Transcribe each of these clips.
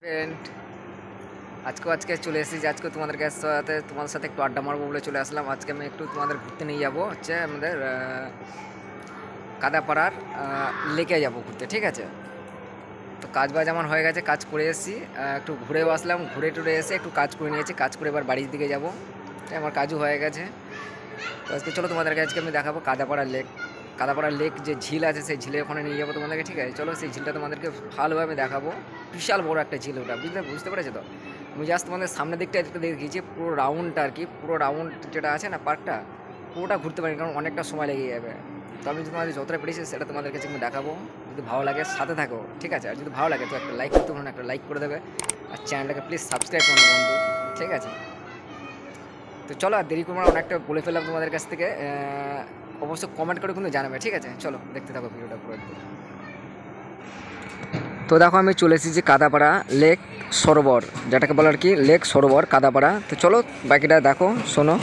Friend, আজকে চলে এসেছি। আজকে তোমাদের সাথে একটু আড্ডা মারবো বলে চলে আসলাম। আজকে আমি একটু তোমাদের ঘুরতে নিয়ে যাবো, হচ্ছে আমাদের কাদাপাড়ার লেকে যাব ঘুরতে, ঠিক আছে? তো কাজ বাজ আমার হয়ে গেছে, কাজ করে এসেছি। একটু ঘুরেও আসলাম, ঘুরে টুরে এসে একটু কাজ করে নিয়েছি, কাজ করে এবার বাড়ির দিকে যাবো। আমার কাজও হয়ে গেছে। তো আজকে চলো তোমাদেরকে আজকে আমি দেখাবো কাদাপাড়া লেক যে ঝিল আছে, সেই ঝিলের ওখানে নিয়ে যাবো তোমাদেরকে, ঠিক আছে? চলো সেই ঝিলটা তোমাদেরকে ভালোভাবে দেখাবো। বিশাল বড় একটা ঝিল ওটা, বুঝতে পেরেছো তো? আমি জাস্ট তোমাদের সামনের দিকটা একটু দেখিয়েছি, পুরো রাউন্ডটা আর কি, পুরো রাউন্ড যেটা আছে না পার্কটা, পুরোটা ঘুরতে পারি, কারণ অনেকটা সময় লেগে যাবে। তো আমি তোমাদের যতটা পেরেছি সেটা তোমাদের কাছে আমি দেখাবো। যদি ভালো লাগে সাথে থাকো, ঠিক আছে? আর যদি ভালো লাগে তো একটা লাইক করতে পারো, একটা লাইক করে দেবে। আর চ্যানেলটাকে প্লিজ সাবস্ক্রাইব করো বন্ধু, ঠিক আছে? তো চলো আর দেরি করবো না, অনেকটা বলে ফেললাম তোমাদের কাছ থেকে। অবশ্যই কমেন্ট করে কিন্তু জানাবে, ঠিক আছে? চলো দেখতে থাকো ভিডিওটা পুরো একদম। তো দেখো আমি চলে এসেছি কাদাপাড়া লেক সরোবর, যেটাকে বলে আর কি লেক সরোবর কাদাপাড়া। তো চলো বাকিটা দেখো, শোনো।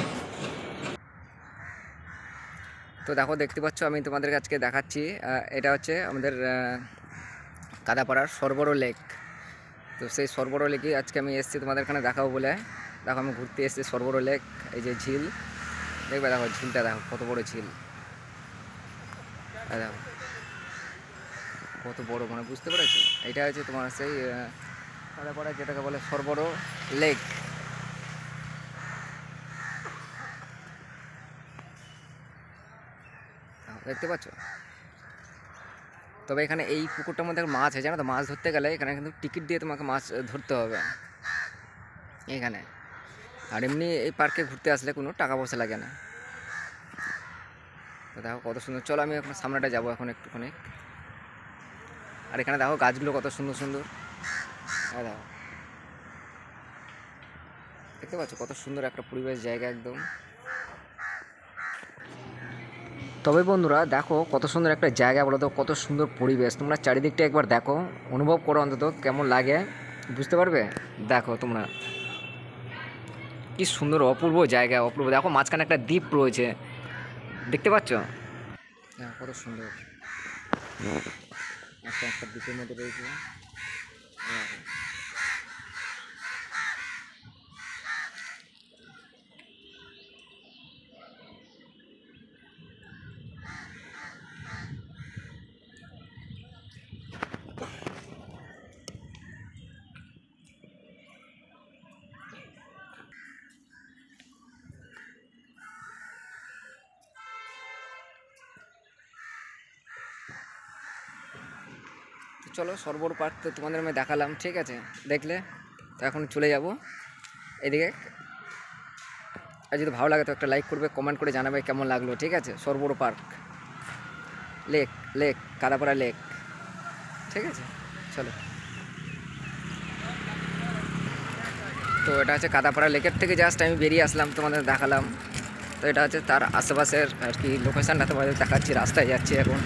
তো দেখো, দেখতে পাচ্ছ আমি তোমাদের আজকে দেখাচ্ছি। এটা হচ্ছে আমাদের কাদাপাড়ার সরোবর লেক। তো সেই সরোবর লেকে আজকে আমি এসেছি তোমাদের এখানে দেখাবো বলে। দেখো আমি ঘুরতে এসেছি সরোবর লেক, এই যে ঝিল দেখবে, দেখো ঝিলটা দেখো কত বড় ঝিল, দেখো কত বড়, মানে বুঝতে পেরেছো? এটা হচ্ছে তোমার সেই কাদাপাড়া, যেটাকে বলে সরোবর লেক। দেখতে পাচ্ছ? তবে এখানে এই পুকুরটার মধ্যে মাছ আছে, জানো তো? মাছ ধরতে গেলে এখানে কিন্তু টিকিট দিয়ে তোমাকে মাছ ধরতে হবে এখানে। আর এমনি এই পার্কে ঘুরতে আসলে কোনো টাকা পয়সা লাগে না। তো দেখো কত সুন্দর। চলো আমি এখন সামনেটা যাবো এখন একটুখানি। আর এখানে দেখো গাছগুলো কত সুন্দর সুন্দর, দেখো দেখতে পাচ্ছ কত সুন্দর একটা পরিবেশ জায়গা একদম। তবে বন্ধুরা দেখো কত সুন্দর একটা জায়গা, বলো তো? কত সুন্দর পরিবেশ। তোমরা চারিদিকটা একবার দেখো, অনুভব করো অন্তত কেমন লাগে, বুঝতে পারবে। দেখো তোমরা কি সুন্দর অপূর্ব জায়গা, অপূর্ব। দেখো মাঝখানে একটা দ্বীপ রয়েছে, দেখতে পাচ্ছ? কত সুন্দর একটা একটা দ্বীপের মধ্যে রয়েছে। চলো সরোবর পার্ক তো তোমাদের আমি দেখালাম, ঠিক আছে? দেখলে তো এখন চলে যাব এদিকে। আর যদি ভালো লাগে তো একটা লাইক করবে, কমেন্ট করে জানাবে কেমন লাগলো, ঠিক আছে? সরোবর পার্ক লেক, কাদাপাড়া লেক, ঠিক আছে? চলো। তো এটা হচ্ছে কাদাপাড়া লেকের থেকে জাস্ট আমি বেরিয়ে আসলাম, তোমাদের দেখালাম। তো এটা হচ্ছে তার আশেপাশের আর কি লোকেশানটা তোমাদের দেখাচ্ছি। রাস্তায় যাচ্ছি এখন।